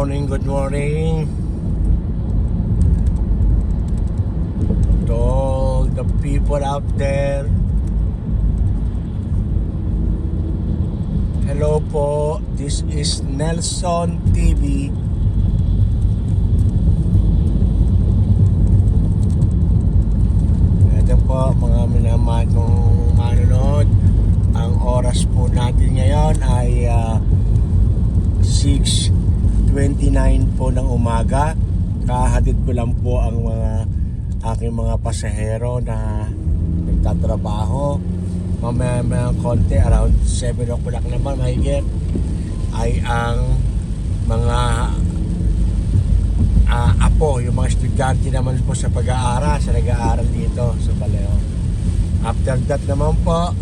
morning to all the people out there. Hello po, this is Nelson TV. Ito po mga minamahal kong manonood. Ang oras po natin ngayon ay 6:29 po ng umaga. Kahatid ko lang po ang aking mga pasahero na nagtatrabaho. Mamaya konti, around 7 o'clock naman mahigit, ay ang mga apo, yung mga estudyante naman po sa nag-aaral dito sa Baleo. After that naman po,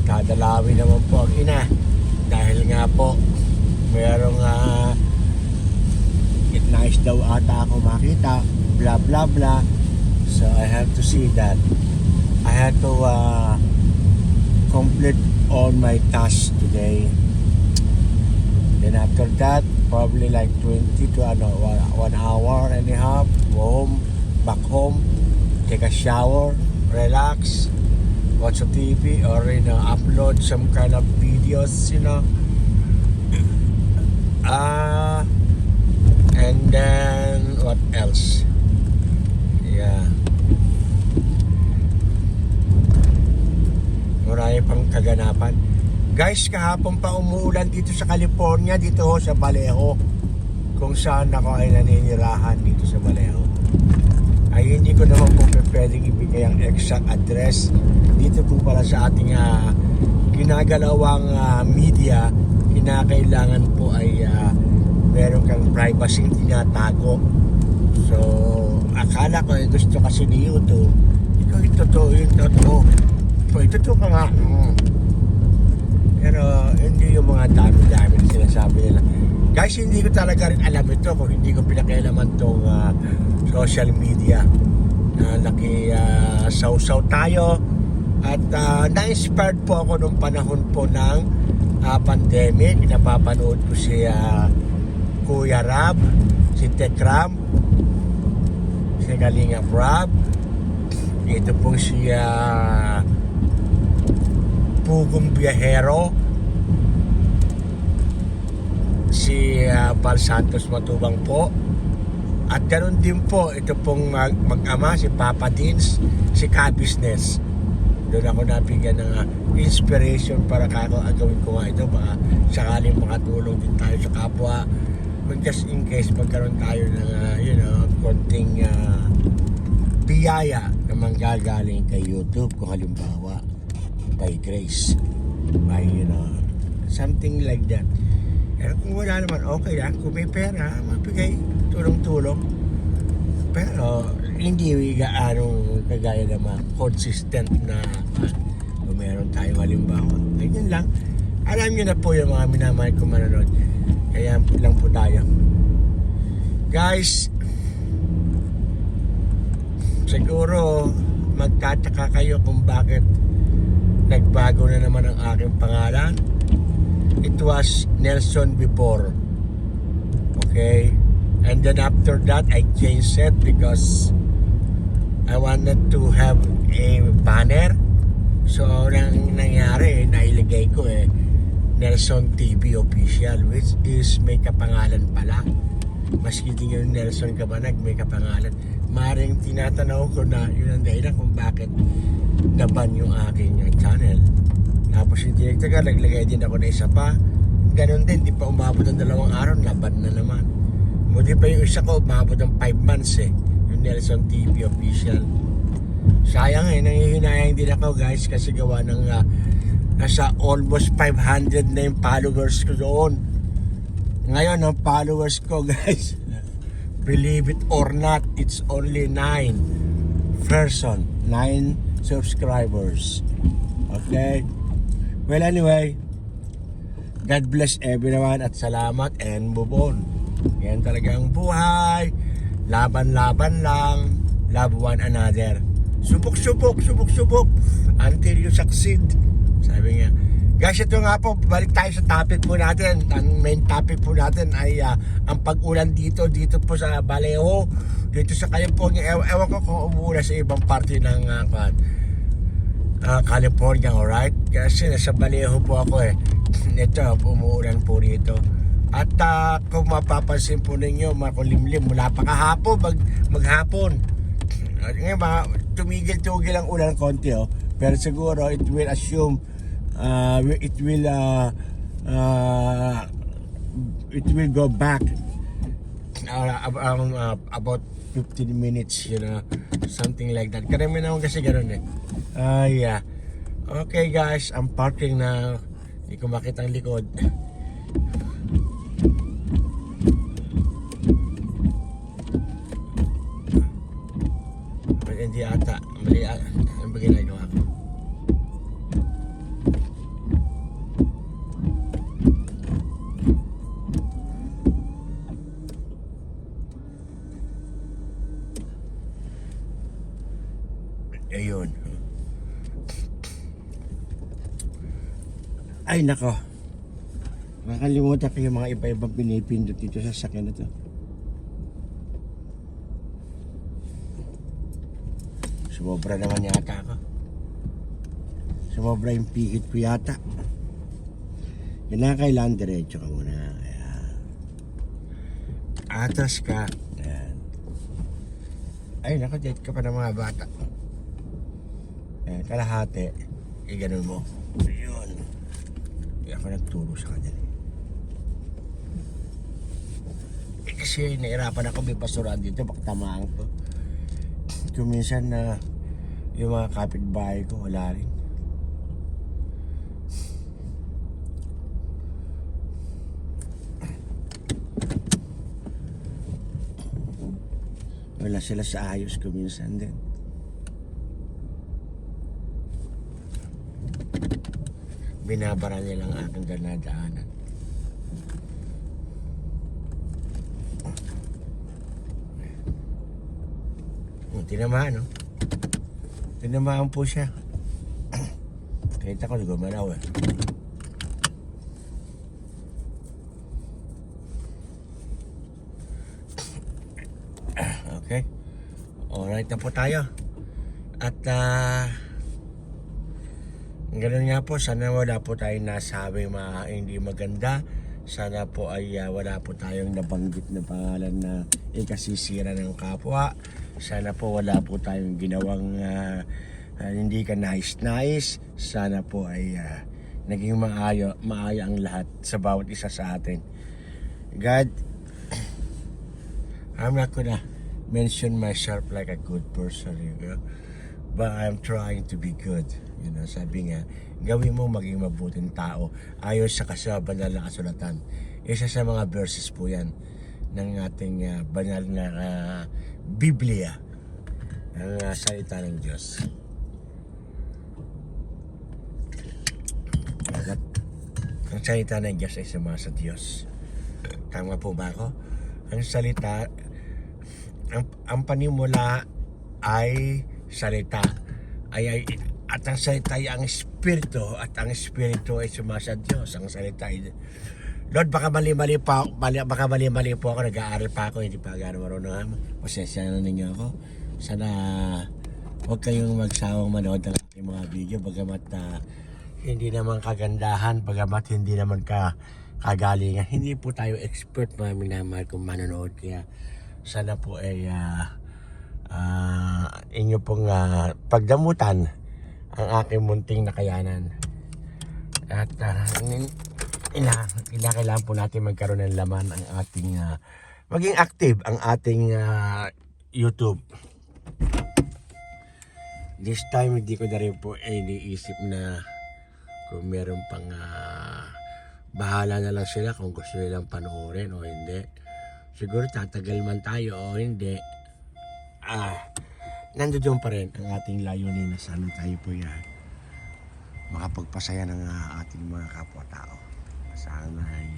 dadalawin naman po ang ina dahil nga po mayroong nais daw ata ako makita, blah blah blah. So I have to see that. I had to complete all my tasks today. Then after that, probably like 20 to 1 hour and a half, back home, take a shower, relax, watch a TV, or upload some kind of videos, and then what else? Yeah, marami pang kaganapan. Guys, kahapon pa umuulan dito sa California, dito sa Vallejo, kung saan ako ay naninirahan dito sa Vallejo. Ay hindi ko naman po pwedeng ibigay ang exact address. Dito po pala sa ating ginagalawang media, kinakailangan po ay meron kang privacy tinatago. So akala ko gusto kasi ni YouTube, ikaw yung totoo. Totoo ka nga. Pero hindi yung mga dami-dami na sinasabi nila. Guys, hindi ko talaga rin alam ito kung hindi ko pinakailaman tong social media. Sausaw tayo. At na-inspired po ako nung panahon po ng pandemic. Napapanood ko si Kuya Rab, si Tekram, si Kalingap Rab. Ito po si Pugong Biyahero, si Val Santos Matubang po, at ganoon din po ito pong mag-ama, si Papa Dins, si Ka-Business. Doon ako nabigyan ng inspiration para gawin ko nga ito, baka sakaling makatulong din tayo sa kapwa, just in case magkaroon tayo ng konting biyaya na manggagaling kay YouTube, kung halimbawa by grace, by something like that. Pero kung wala naman, okay lang. Kung may pera, mabigay, tulong-tulong. Pero hindi gaanong kagaya naman consistent na kung meron tayong halimbawa. Ganyan lang. Alam nyo na po yung mga minamahal ko manonood. Kaya lang po tayo. Guys, siguro magtataka kayo kung bakit nagbago na naman ang aking pangalan. It was Nelson before. Okay? And then after that, I changed it because I wanted to have a banner. So, nang nangyari, nailagay ko Nelson TV Official, which is may kapangalan pala. Maski din yung Nelson ka ba may kapangalan. Maring tinatanaw ko na yun ang dahilan kung bakit naban yung aking channel. Tapos yung director naglagay din ako na isa pa. Ganon din, di pa umabot ng 2 araw, laban na naman. Buti pa yung isa ko, umabot ng 5 months yung Nelson TV Official. Sayang nangihinayang din ako guys, kasi gawa ng nasa almost 500 na yung followers ko doon. Ngayon, ang followers ko guys, believe it or not, it's only 9 subscribers. Okay? Well, anyway, God bless everyone at salamat and move on. Yan talagang buhay. Laban-laban lang. Love one another. Subok-subok until you succeed. Sabi niya. Guys, ito nga po, balik tayo sa topic po natin. Ang main topic po natin ay ang pag-ulan dito po sa Vallejo, dito sa California. Ewan ko kung umuulan sa ibang parte ng California, alright? Kasi nasa Vallejo po ako eh. Ito, umuulan po dito. At kung mapapansin po ninyo, makulimlim mula pa kahapon, maghapon. At ngayon, tumigil-tugil ang ulan konti, oh. Pero siguro it will assume it will go back about 15 minutes, you know, something like that. Karami naman kasi ganoon eh. Yeah. Okay guys, I'm parking na. Hindi ko makita ang likod. Hindi ata. Mali ata. Ano ba ginagawa ko? Ayun. Ay nako. Makalimutan ko yung mga iba-ibang pinipindot dito sa sakyan na to. Sumobra naman yata ako. Sumobra yung pihit ko yata. Kailangan diretso ka muna. Ayan. Atas ka. Ayan. Ay nako, date ka pa ng mga bata. Ayan, kalahati. Ganun mo. Ayun. Kaya ako nagturo sa kanya. Kasi nahirapan ako, may basurahan dito, baka tamaan ko. Kuminsan na yung mga kapitbahay ko wala rin. Wala sila sa ayos kuminsan din. Binabara nila ang aking dinadaanan. Tinamaan, no? Tinamaan po siya. Kita ko, gumalaw eh. Okay. Alright na po tayo. At ganun nga po, sana wala po tayong nasabing hindi maganda. Sana po ay wala po tayong nabanggit na pangalan na ikasisira ng kapwa. Sana po wala po tayong ginawang hindi ka nais-nais. Sana po ay naging maaya ang lahat sa bawat isa sa atin. God, I'm not gonna mention myself like a good person, you know? But I'm trying to be good. You know, sabi nga, gawin mo maging mabuting tao ayon sa banal na kasulatan. Isa sa mga verses po yan ng ating banal na Biblia, ang salita ng Diyos. At ang salita ng Diyos ay sumama sa Diyos. Tama po ba ako? Ang salita, ang panimula ay salita. At ang salita ay ang Espiritu, at ang Espiritu ay sumasa Diyos. Ang salita ay, Lord, baka mali-mali po ako, nag-aaral pa ako, hindi pa gano'n marunong. Pasensya na ninyo ako. Sana huwag kayong magsawang manood ng aking mga video, bagamat hindi naman kagandahan, bagamat hindi naman kagalingan. Hindi po tayo expert, mga minamahal kung manonood, kaya sana po ay inyo pong pagdamutan ang aking munting nakayanan. At kailangan po natin magkaroon ng laman ang ating maging active ang ating YouTube. This time hindi ko na rin po iniisip na kung meron pang bahala na lang sila kung gusto nilang panoorin o hindi. Siguro tatagal man tayo o hindi, nandoon pa rin ang ating layunin na sana tayo po yan makapagpasaya ng ating mga kapwa-tao. Sana ay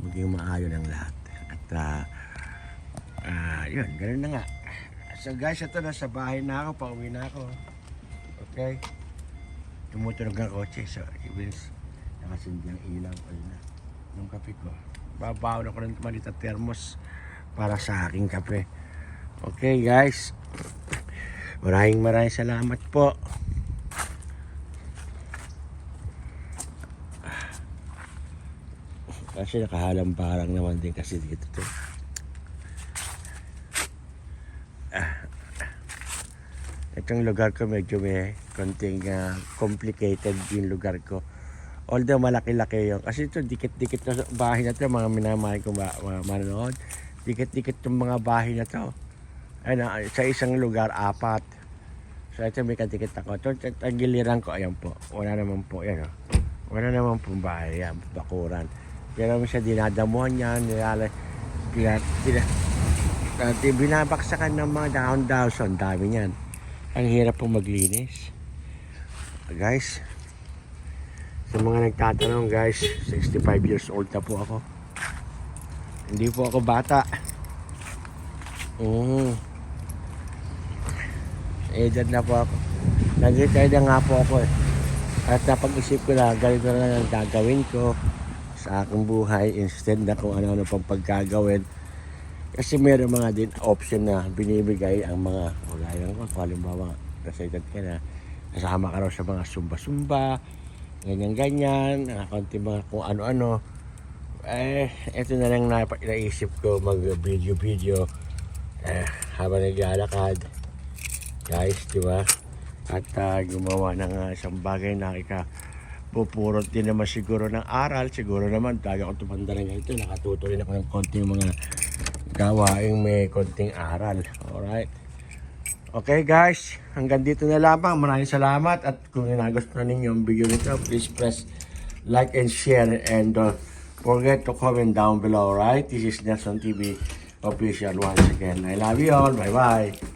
maging maayon ang lahat. At yun, ganun na nga. So guys, ito na sa bahay na ako, pauwi na ako. Okay? Tumutunog ang kotse, so Nakasindi ang ilaw. Ayun na. Yung kape ko. Babawon ako ng maliit na thermos para sa aking kape. Okay guys. Maraming salamat po. Kasi nakahalamparang naman din kasi dito to. Itong lugar ko medyo may konting complicated yung lugar ko. Although malaki-laki yun. Kasi ito dikit-dikit na bahay na to. Mga minamahal ko mga manonood. Dikit-dikit yung mga bahay na to. Ayun, sa isang lugar, 4. So ito may kadikit ako. Ito ang giliran ko. Ayan po. Wala naman po. Yan, wala naman po bahay. Yan, bakuran. Pero siya dinadamuhan yan. Binabaksakan ng mga dahon-dahon. So, ang dami niyan. Ang hirap pong maglinis. Guys, sa mga nagtatanong guys, 65 years old na po ako. Hindi po ako bata. Edad na po ako. Nag-retire na nga po ako eh. At napag-isip ko na ganito na lang ang gagawin ko sa aking buhay instead na kung ano-ano pang pagkagawin. Kasi meron mga din option na binibigay ang mga kagayang ko. Kung halimbawa, excited ka na, kasama ka raw sa mga sumba-sumba, ganyan-ganyan, konti mga kung ano-ano. Ito na lang naisip ko mag-video habang naglalakad. Guys, di ba? At gumawa ng isang bagay na pupurot din naman siguro ng aral. Siguro naman, taga ko tumanda rin ito. Nakatuto rin ako ng konting mga gawaing may konting aral. Alright. Okay guys, hanggang dito na lamang. Maraming salamat. At kung nagustuhan ninyo ang video nito, please press like and share. And don't forget to comment down below. Alright, this is Nelson TV Official once again. I love you all. Bye bye.